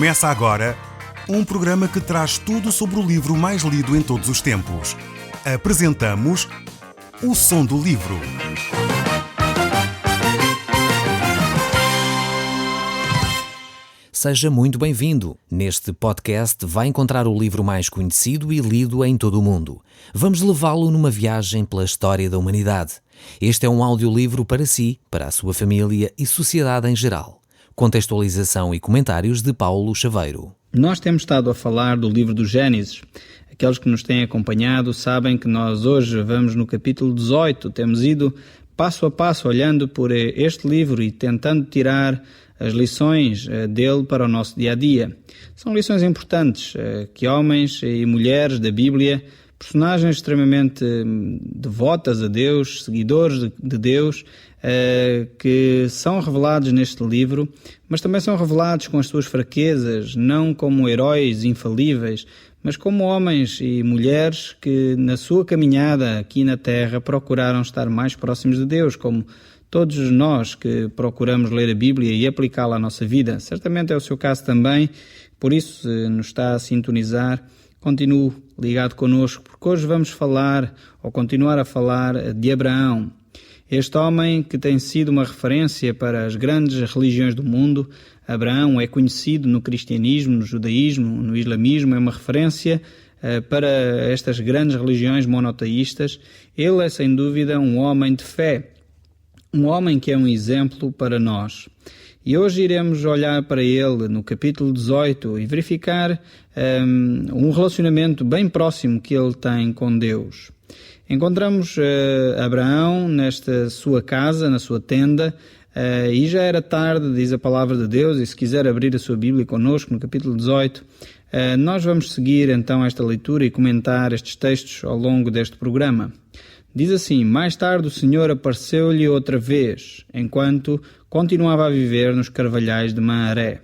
Começa agora um programa que traz tudo sobre o livro mais lido em todos os tempos. Apresentamos O Som do Livro. Seja muito bem-vindo. Neste podcast vai encontrar o livro mais conhecido e lido em todo o mundo. Vamos levá-lo numa viagem pela história da humanidade. Este é um audiolivro para si, para a sua família e sociedade em geral. Contextualização e comentários de Paulo Chaveiro. Nós temos estado a falar do livro do Gênesis. Aqueles que nos têm acompanhado sabem que nós hoje vamos no capítulo 18. Temos ido passo a passo olhando por este livro e tentando tirar as lições dele para o nosso dia-a-dia. São lições importantes que homens e mulheres da Bíblia, personagens extremamente devotas a Deus, seguidores de Deus, que são revelados neste livro, mas também são revelados com as suas fraquezas, não como heróis infalíveis, mas como homens e mulheres que na sua caminhada aqui na Terra procuraram estar mais próximos de Deus, como todos nós que procuramos ler a Bíblia e aplicá-la à nossa vida. Certamente é o seu caso também, por isso, se nos está a sintonizar, continue ligado connosco, porque hoje vamos falar, ou continuar a falar, de Abraão. Este homem que tem sido uma referência para as grandes religiões do mundo. Abraão é conhecido no cristianismo, no judaísmo, no islamismo, é uma referência para estas grandes religiões monoteístas. Ele é sem dúvida um homem de fé, um homem que é um exemplo para nós. E hoje iremos olhar para ele no capítulo 18 e verificar um relacionamento bem próximo que ele tem com Deus. Encontramos Abraão nesta sua casa, na sua tenda, e já era tarde, diz a palavra de Deus, e se quiser abrir a sua Bíblia connosco no capítulo 18, nós vamos seguir então esta leitura e comentar estes textos ao longo deste programa. Diz assim: mais tarde o Senhor apareceu-lhe outra vez, enquanto continuava a viver nos carvalhais de Manaré.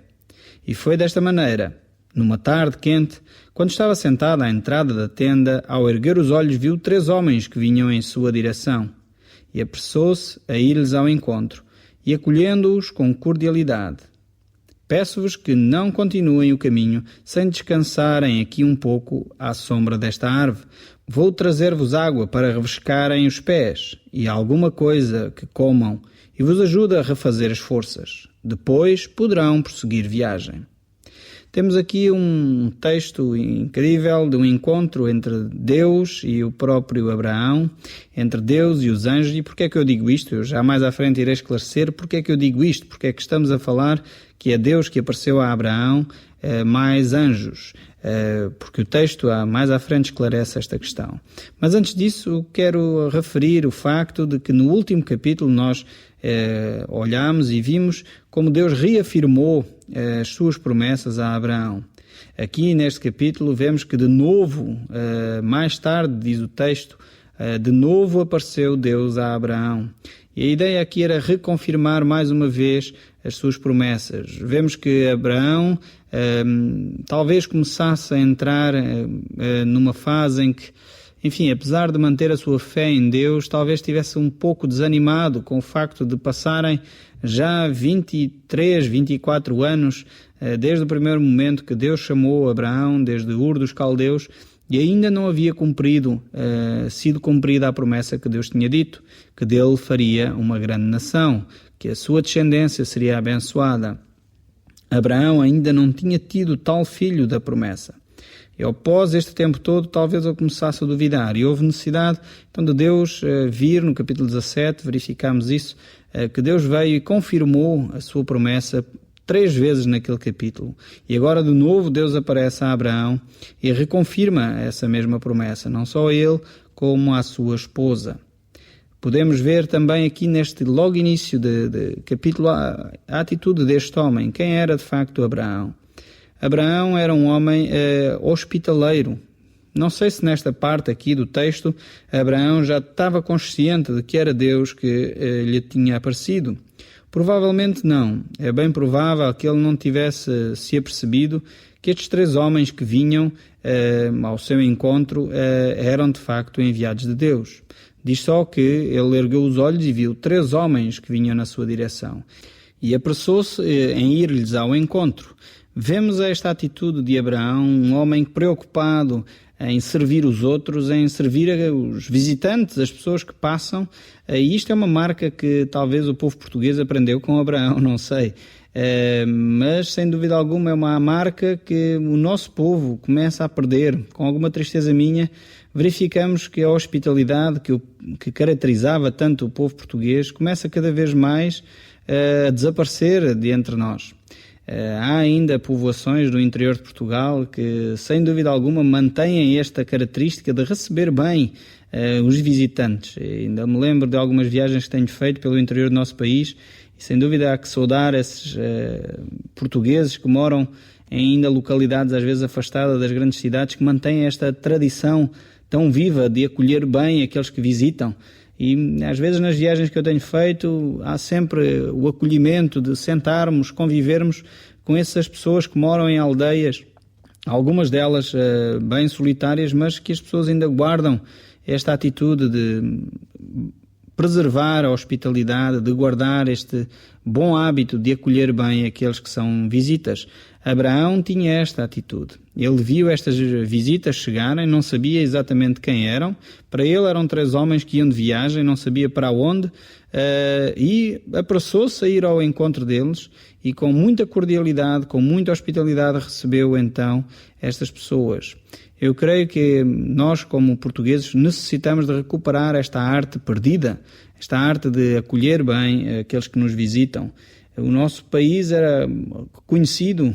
E foi desta maneira: numa tarde quente, quando estava sentado à entrada da tenda, ao erguer os olhos viu 3 homens que vinham em sua direção, e apressou-se a ir-lhes ao encontro, e acolhendo-os com cordialidade: peço-vos que não continuem o caminho sem descansarem aqui um pouco à sombra desta árvore. Vou trazer-vos água para refrescarem os pés, e alguma coisa que comam, e vos ajuda a refazer as forças. Depois poderão prosseguir viagem. Temos aqui um texto incrível de um encontro entre Deus e o próprio Abraão, entre Deus e os anjos. E porquê é que eu digo isto? Eu já mais à frente irei esclarecer porquê é que eu digo isto, porque é que estamos a falar que é Deus que apareceu a Abraão mais anjos, porque o texto mais à frente esclarece esta questão. Mas antes disso quero referir o facto de que no último capítulo nós olhamos e vimos como Deus reafirmou as suas promessas a Abraão. Aqui neste capítulo vemos que de novo, mais tarde, diz o texto, de novo apareceu Deus a Abraão. E a ideia aqui era reconfirmar mais uma vez as suas promessas. Vemos que Abraão talvez começasse a entrar numa fase em que, enfim, apesar de manter a sua fé em Deus, talvez estivesse um pouco desanimado com o facto de passarem já 23, 24 anos desde o primeiro momento que Deus chamou Abraão, desde Ur dos Caldeus, e ainda não havia sido cumprida a promessa que Deus tinha dito, que dele faria uma grande nação, que a sua descendência seria abençoada. Abraão ainda não tinha tido tal filho da promessa. E após este tempo todo, talvez eu começasse a duvidar. E houve necessidade, então, de Deus vir, no capítulo 17, verificamos isso, que Deus veio e confirmou a sua promessa 3 vezes naquele capítulo. E agora, de novo, Deus aparece a Abraão e reconfirma essa mesma promessa, não só a ele, como à sua esposa. Podemos ver também aqui neste logo início de capítulo a atitude deste homem. Quem era de facto Abraão? Abraão era um homem hospitaleiro. Não sei se nesta parte aqui do texto Abraão já estava consciente de que era Deus que lhe tinha aparecido. Provavelmente não. É bem provável que ele não tivesse se apercebido que estes 3 homens que vinham ao seu encontro eram de facto enviados de Deus. Diz só que ele ergueu os olhos e viu 3 homens que vinham na sua direção. E apressou-se em ir-lhes ao encontro. Vemos esta atitude de Abraão, um homem preocupado em servir os outros, em servir os visitantes, as pessoas que passam, e isto é uma marca que talvez o povo português aprendeu com Abraão, não sei, mas sem dúvida alguma é uma marca que o nosso povo começa a perder. Com alguma tristeza minha, verificamos que a hospitalidade que caracterizava tanto o povo português começa cada vez mais a desaparecer de entre nós. Há ainda povoações do interior de Portugal que, sem dúvida alguma, mantêm esta característica de receber bem os visitantes. Ainda me lembro de algumas viagens que tenho feito pelo interior do nosso país e, sem dúvida, há que saudar esses portugueses que moram em ainda localidades às vezes afastadas das grandes cidades, que mantêm esta tradição tão viva de acolher bem aqueles que visitam. E às vezes nas viagens que eu tenho feito há sempre o acolhimento de sentarmos, convivermos com essas pessoas que moram em aldeias, algumas delas bem solitárias, mas que as pessoas ainda guardam esta atitude de preservar a hospitalidade, de guardar este bom hábito de acolher bem aqueles que são visitas. Abraão tinha esta atitude. Ele viu estas visitas chegarem, não sabia exatamente quem eram. Para ele eram 3 homens que iam de viagem, não sabia para onde, e apressou-se a ir ao encontro deles e com muita cordialidade, com muita hospitalidade recebeu então estas pessoas. Eu creio que nós, como portugueses, necessitamos de recuperar esta arte perdida, esta arte de acolher bem aqueles que nos visitam. O nosso país era conhecido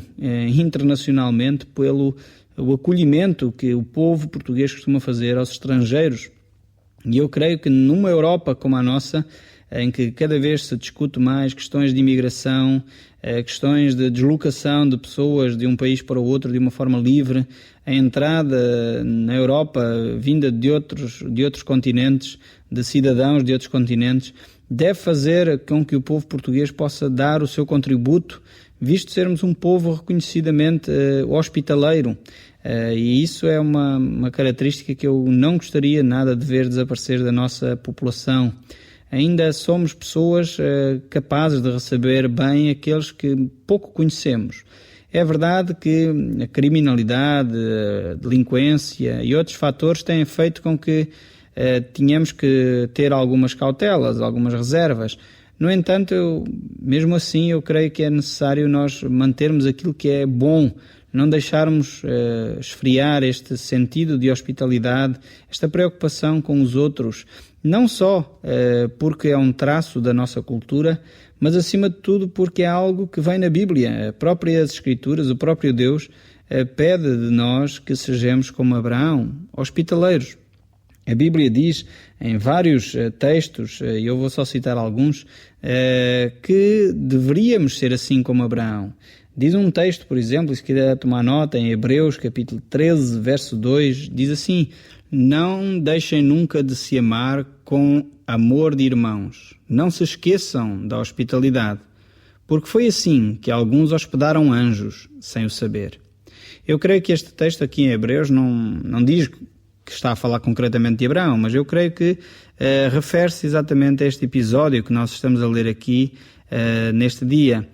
internacionalmente pelo o acolhimento que o povo português costuma fazer aos estrangeiros. E eu creio que numa Europa como a nossa, em que cada vez se discute mais questões de imigração, questões de deslocação de pessoas de um país para o outro de uma forma livre, a entrada na Europa vinda de outros continentes, de cidadãos de outros continentes, deve fazer com que o povo português possa dar o seu contributo, visto sermos um povo reconhecidamente hospitaleiro. E isso é uma característica que eu não gostaria nada de ver desaparecer da nossa população. Ainda somos pessoas capazes de receber bem aqueles que pouco conhecemos. É verdade que a criminalidade, a delinquência e outros fatores têm feito com que tínhamos que ter algumas cautelas, algumas reservas. No entanto, mesmo assim, eu creio que é necessário nós mantermos aquilo que é bom, não deixarmos esfriar este sentido de hospitalidade, esta preocupação com os outros, não só porque é um traço da nossa cultura, mas acima de tudo porque é algo que vem na Bíblia. As próprias Escrituras, o próprio Deus pede de nós que sejamos como Abraão, hospitaleiros. A Bíblia diz em vários textos, e eu vou só citar alguns, que deveríamos ser assim como Abraão. Diz um texto, por exemplo, se quiser tomar nota, em Hebreus capítulo 13, verso 2, diz assim: não deixem nunca de se amar com amor de irmãos. Não se esqueçam da hospitalidade, porque foi assim que alguns hospedaram anjos, sem o saber. Eu creio que este texto aqui em Hebreus não diz que está a falar concretamente de Abraão, mas eu creio que refere-se exatamente a este episódio que nós estamos a ler aqui neste dia.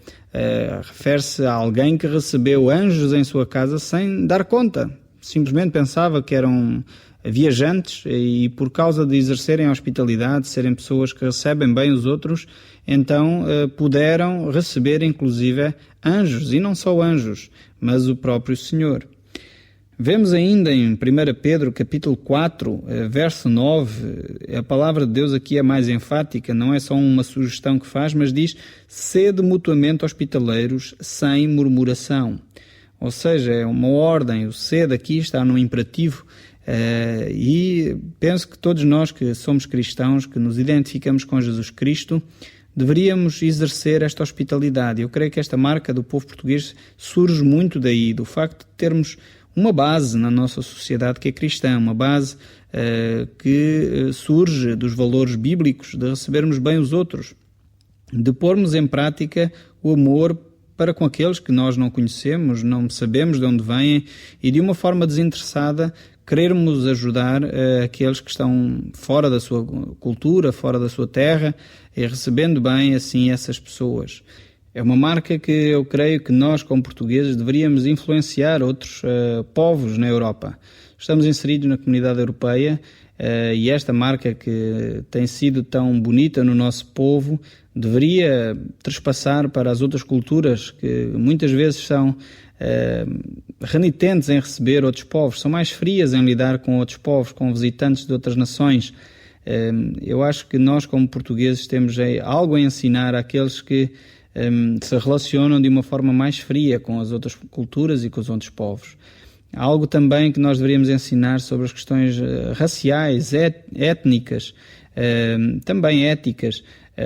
Refere-se a alguém que recebeu anjos em sua casa sem dar conta. Simplesmente pensava que eram viajantes e por causa de exercerem a hospitalidade, serem pessoas que recebem bem os outros, então puderam receber inclusive anjos, e não só anjos, mas o próprio Senhor. Vemos ainda em 1 Pedro capítulo 4, verso 9, a palavra de Deus aqui é mais enfática, não é só uma sugestão que faz, mas diz: sede mutuamente hospitaleiros sem murmuração. Ou seja, é uma ordem, o sede aqui está no imperativo, e penso que todos nós que somos cristãos, que nos identificamos com Jesus Cristo, deveríamos exercer esta hospitalidade. Eu creio que esta marca do povo português surge muito daí, do facto de termos uma base na nossa sociedade que é cristã, uma base que surge dos valores bíblicos, de recebermos bem os outros, de pormos em prática o amor para com aqueles que nós não conhecemos, não sabemos de onde vêm, e de uma forma desinteressada querermos ajudar aqueles que estão fora da sua cultura, fora da sua terra, e recebendo bem assim essas pessoas. É uma marca que eu creio que nós, como portugueses, deveríamos influenciar outros povos na Europa. Estamos inseridos na comunidade europeia e esta marca que tem sido tão bonita no nosso povo deveria trespassar para as outras culturas que muitas vezes são renitentes em receber outros povos, são mais frias em lidar com outros povos, com visitantes de outras nações. Eu acho que nós, como portugueses, temos algo a ensinar àqueles que se relacionam de uma forma mais fria com as outras culturas e com os outros povos. Há algo também que nós deveríamos ensinar sobre as questões raciais, étnicas, também éticas,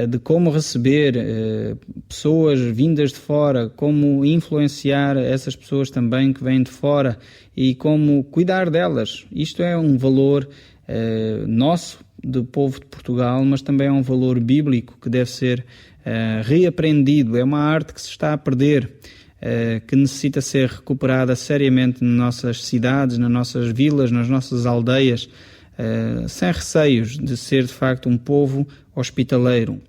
de como receber pessoas vindas de fora, como influenciar essas pessoas também que vêm de fora e como cuidar delas. Isto é um valor nosso, do povo de Portugal, mas também é um valor bíblico que deve ser reaprendido. É uma arte que se está a perder, que necessita ser recuperada seriamente nas nossas cidades, nas nossas vilas, nas nossas aldeias, sem receios de ser de facto um povo hospitaleiro.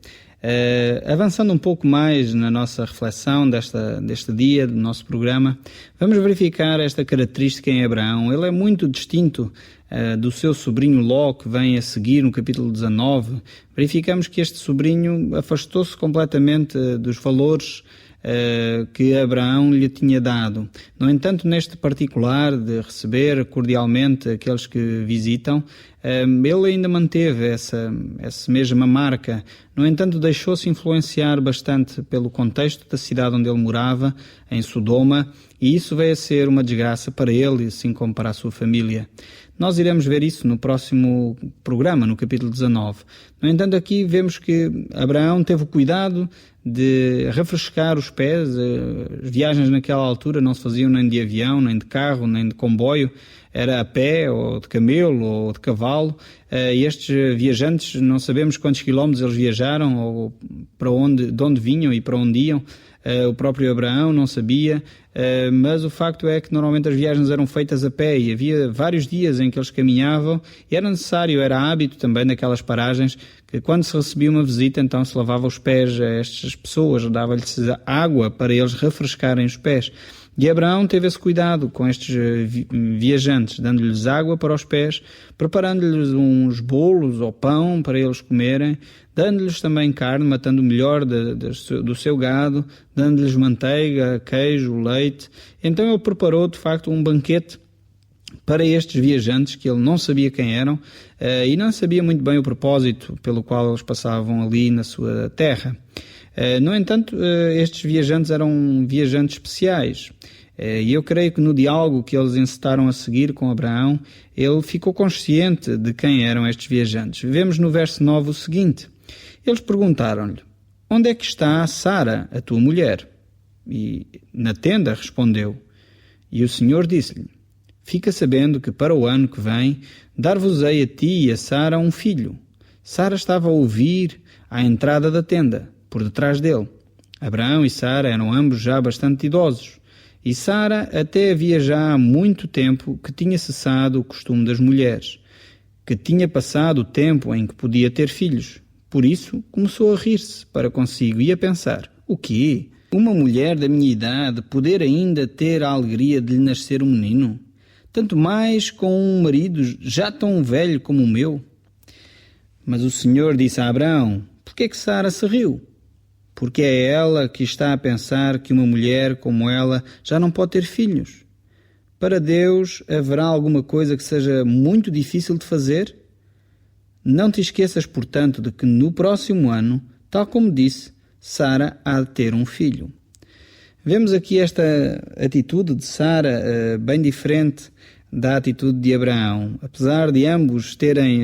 Avançando um pouco mais na nossa reflexão deste dia, do nosso programa, vamos verificar esta característica em Abraão. Ele é muito distinto do seu sobrinho Ló, que vem a seguir no capítulo 19. Verificamos que este sobrinho afastou-se completamente dos valores que Abraão lhe tinha dado. No entanto, neste particular de receber cordialmente aqueles que visitam, ele ainda manteve essa mesma marca. No entanto, deixou-se influenciar bastante pelo contexto da cidade onde ele morava, em Sodoma, e isso veio a ser uma desgraça para ele, assim como para a sua família. Nós iremos ver isso no próximo programa, no capítulo 19. No entanto, aqui vemos que Abraão teve o cuidado de refrescar os pés. As viagens naquela altura não se faziam nem de avião, nem de carro, nem de comboio. Era a pé, ou de camelo, ou de cavalo. E estes viajantes, não sabemos quantos quilómetros eles viajaram, ou de onde vinham e para onde iam. O próprio Abraão não sabia, mas o facto é que normalmente as viagens eram feitas a pé e havia vários dias em que eles caminhavam e era hábito também naquelas paragens que quando se recebia uma visita então se lavava os pés a estas pessoas, dava-lhes água para eles refrescarem os pés. E Abraão teve esse cuidado com estes viajantes, dando-lhes água para os pés, preparando-lhes uns bolos ou pão para eles comerem, dando-lhes também carne, matando o melhor do seu gado, dando-lhes manteiga, queijo, leite. Então ele preparou, de facto, um banquete para estes viajantes que ele não sabia quem eram e não sabia muito bem o propósito pelo qual eles passavam ali na sua terra. No entanto, estes viajantes eram viajantes especiais. E eu creio que no diálogo que eles encetaram a seguir com Abraão, ele ficou consciente de quem eram estes viajantes. Vemos no verso 9 o seguinte: eles perguntaram-lhe: onde é que está Sara, a tua mulher? E na tenda respondeu. E o Senhor disse-lhe: fica sabendo que para o ano que vem dar-vos-ei a ti e a Sara um filho. Sara estava a ouvir à entrada da tenda, por detrás dele. Abraão e Sara eram ambos já bastante idosos, e Sara até havia já há muito tempo que tinha cessado o costume das mulheres, que tinha passado o tempo em que podia ter filhos. Por isso começou a rir-se para consigo e a pensar: o quê? Uma mulher da minha idade poder ainda ter a alegria de lhe nascer um menino? Tanto mais com um marido já tão velho como o meu? Mas o Senhor disse a Abraão: por que Sara se riu? Porque é ela que está a pensar que uma mulher como ela já não pode ter filhos. Para Deus haverá alguma coisa que seja muito difícil de fazer? Não te esqueças, portanto, de que no próximo ano, tal como disse, Sara há de ter um filho. Vemos aqui esta atitude de Sara bem diferente da atitude de Abraão. Apesar de ambos terem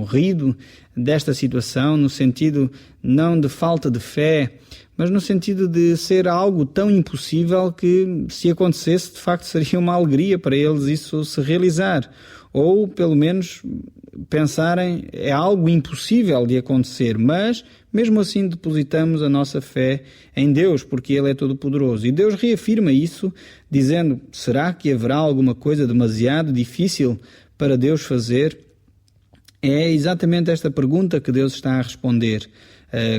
rido desta situação, no sentido não de falta de fé, mas no sentido de ser algo tão impossível que, se acontecesse, de facto seria uma alegria para eles isso se realizar. Ou, pelo menos, pensarem, é algo impossível de acontecer, mas, mesmo assim, depositamos a nossa fé em Deus, porque Ele é todo-poderoso. E Deus reafirma isso, dizendo: será que haverá alguma coisa demasiado difícil para Deus fazer? É exatamente esta pergunta que Deus está a responder.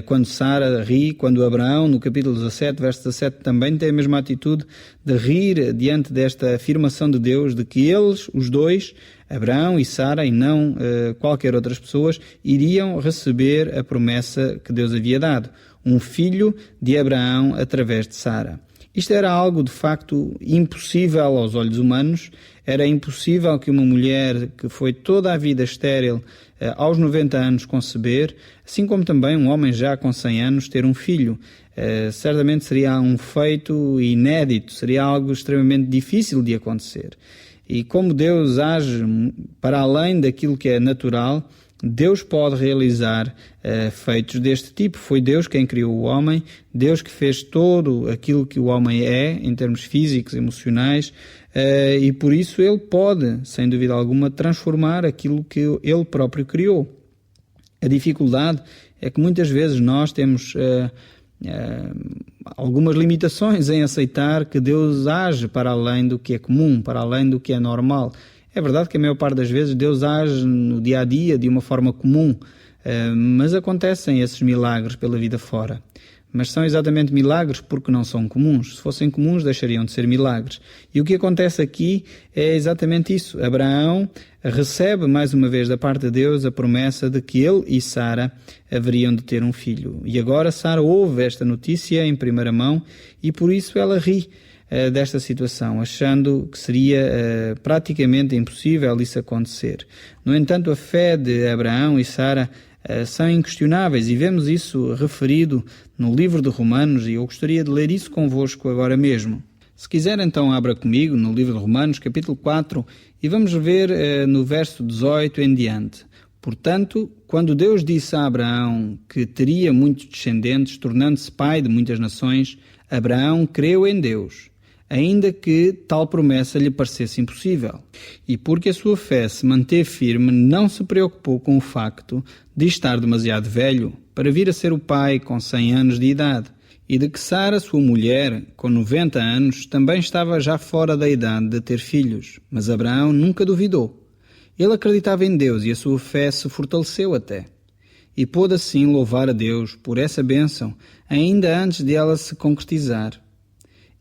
quando Sara ri, quando Abraão, no capítulo 17, verso 17, também tem a mesma atitude de rir diante desta afirmação de Deus, de que eles, os dois, Abraão e Sara, e não qualquer outras pessoas, iriam receber a promessa que Deus havia dado, um filho de Abraão através de Sara. Isto era algo, de facto, impossível aos olhos humanos. Era impossível que uma mulher que foi toda a vida estéril, aos 90 anos, conceber, assim como também um homem já com 100 anos ter um filho. Certamente seria um feito inédito, seria algo extremamente difícil de acontecer. E como Deus age para além daquilo que é natural, Deus pode realizar feitos deste tipo. Foi Deus quem criou o homem, Deus que fez todo aquilo que o homem é, em termos físicos, emocionais, e por isso Ele pode, sem dúvida alguma, transformar aquilo que Ele próprio criou. A dificuldade é que muitas vezes nós temos algumas limitações em aceitar que Deus age para além do que é comum, para além do que é normal. É verdade que a maior parte das vezes Deus age no dia-a-dia de uma forma comum, mas acontecem esses milagres pela vida fora. Mas são exatamente milagres porque não são comuns. Se fossem comuns, deixariam de ser milagres. E o que acontece aqui é exatamente isso. Abraão recebe mais uma vez da parte de Deus a promessa de que ele e Sara haveriam de ter um filho. E agora Sara ouve esta notícia em primeira mão e por isso ela ri desta situação, achando que seria praticamente impossível isso acontecer. No entanto, a fé de Abraão e Sara são inquestionáveis e vemos isso referido no livro de Romanos, e eu gostaria de ler isso convosco agora mesmo. Se quiser, então abra comigo no livro de Romanos, capítulo 4, e vamos ver no verso 18 em diante. Portanto, quando Deus disse a Abraão que teria muitos descendentes, tornando-se pai de muitas nações, Abraão creu em Deus, ainda que tal promessa lhe parecesse impossível. E porque a sua fé se manteve firme, não se preocupou com o facto de estar demasiado velho para vir a ser o pai com 100 anos de idade, e de que Sara, sua mulher, com 90 anos, também estava já fora da idade de ter filhos. Mas Abraão nunca duvidou. Ele acreditava em Deus e a sua fé se fortaleceu até. E pôde assim louvar a Deus por essa bênção, ainda antes de ela se concretizar.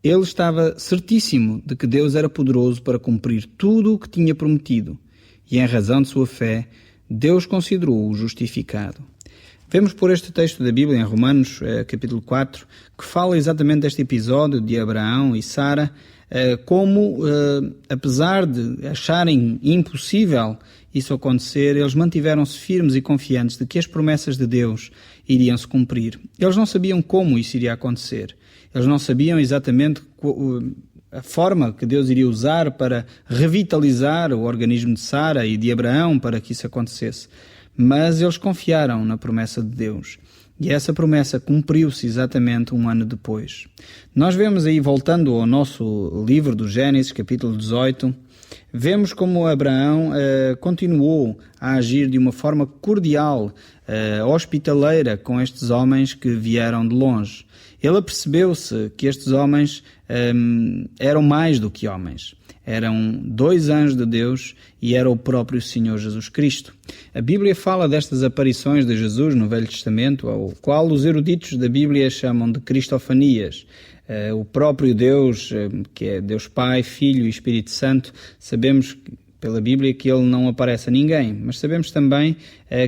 Ele estava certíssimo de que Deus era poderoso para cumprir tudo o que tinha prometido, e em razão de sua fé, Deus considerou-o justificado. Vemos por este texto da Bíblia, em Romanos, capítulo 4, que fala exatamente deste episódio de Abraão e Sara, como, apesar de acharem impossível isso acontecer, eles mantiveram-se firmes e confiantes de que as promessas de Deus iriam se cumprir. Eles não sabiam como isso iria acontecer. Eles não sabiam exatamente a forma que Deus iria usar para revitalizar o organismo de Sara e de Abraão para que isso acontecesse. Mas eles confiaram na promessa de Deus. E essa promessa cumpriu-se exatamente um ano depois. Nós vemos aí, voltando ao nosso livro do Gênesis, capítulo 18, vemos como Abraão continuou a agir de uma forma cordial, hospitaleira com estes homens que vieram de longe. Ele apercebeu-se que estes homens eram mais do que homens. Eram 2 anjos de Deus e era o próprio Senhor Jesus Cristo. A Bíblia fala destas aparições de Jesus no Velho Testamento, ao qual os eruditos da Bíblia chamam de cristofanias. O próprio Deus, que é Deus Pai, Filho e Espírito Santo, sabemos pela Bíblia que ele não aparece a ninguém, mas sabemos também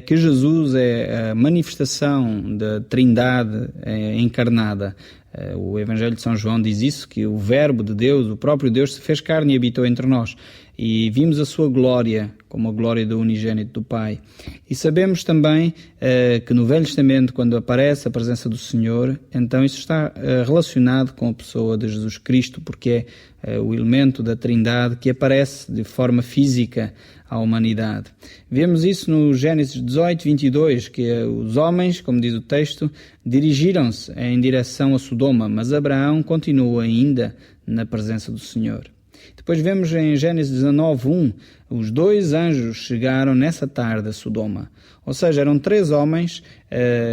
que Jesus é a manifestação da Trindade encarnada. O Evangelho de São João diz isso, que o Verbo de Deus, o próprio Deus, se fez carne e habitou entre nós. E vimos a sua glória, como a glória do unigênito do Pai. E sabemos também que no Velho Testamento, quando aparece a presença do Senhor, então isso está relacionado com a pessoa de Jesus Cristo, porque é o elemento da Trindade que aparece de forma física à humanidade. Vemos isso no Gênesis 18, 22, que os homens, como diz o texto, dirigiram-se em direção a Sodoma, mas Abraão continua ainda na presença do Senhor. Depois vemos em Gênesis 19, 1, os 2 anjos chegaram nessa tarde a Sodoma. Ou seja, eram 3 homens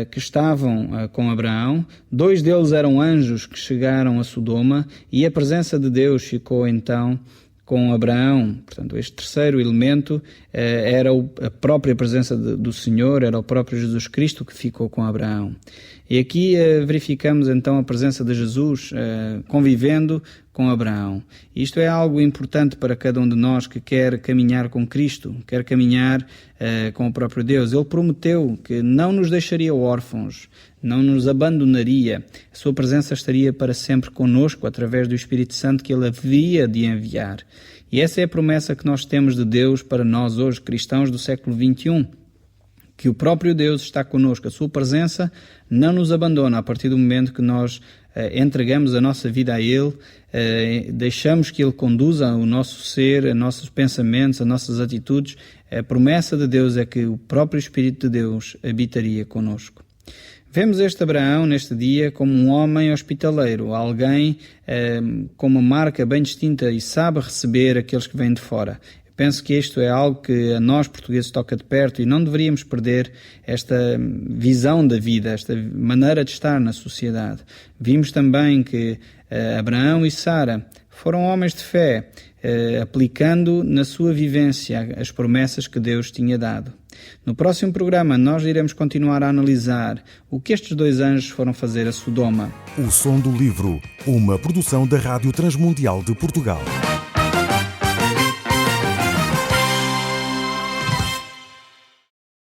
que estavam com Abraão, 2 deles eram anjos que chegaram a Sodoma e a presença de Deus ficou então com Abraão. Portanto, este terceiro elemento era a própria presença do Senhor, era o próprio Jesus Cristo que ficou com Abraão. E aqui verificamos então a presença de Jesus convivendo com Abraão. Isto é algo importante para cada um de nós que quer caminhar com Cristo, quer caminhar com o próprio Deus. Ele prometeu que não nos deixaria órfãos, não nos abandonaria. A sua presença estaria para sempre conosco através do Espírito Santo que Ele havia de enviar. E essa é a promessa que nós temos de Deus para nós hoje, cristãos do século XXI. Que o próprio Deus está conosco, a sua presença não nos abandona a partir do momento que nós entregamos a nossa vida a Ele, deixamos que Ele conduza o nosso ser, os nossos pensamentos, as nossas atitudes. A promessa de Deus é que o próprio Espírito de Deus habitaria conosco. Vemos este Abraão neste dia como um homem hospitaleiro, alguém com uma marca bem distinta e sabe receber aqueles que vêm de fora. Penso que isto é algo que a nós portugueses toca de perto e não deveríamos perder esta visão da vida, esta maneira de estar na sociedade. Vimos também que Abraão e Sara foram homens de fé, aplicando na sua vivência as promessas que Deus tinha dado. No próximo programa nós iremos continuar a analisar o que estes dois anjos foram fazer a Sodoma. O Som do Livro, uma produção da Rádio Transmundial de Portugal.